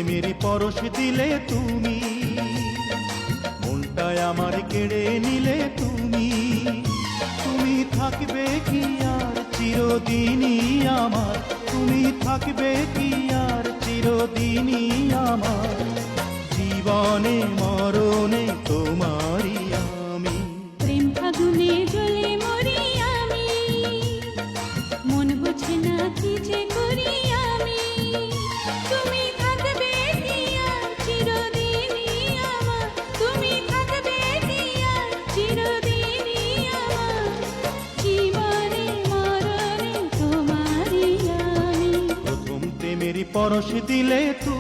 প্রেমের পরশ দিলে তুমি, মনটায় আমার কেড়ে নিলে তুমি। তুমি থাকবে কি আর চিরদিনই আমার, তুমি থাকবে কি আর চিরদিনই আমার, জীবনে মরণে তোমারই আমি। প্রেম ফাগুনে জ্বলে মরি আমি, মন বোঝে না কি যে করি আমি। তুমি থাকবে কি আর চিরদিনই আমার, তুমি থাকবে কি আর চিরদিনই আমার, জীবনে মরণে তোমারই আমি। প্রথম প্রেমের পরশ দিলে তুমি।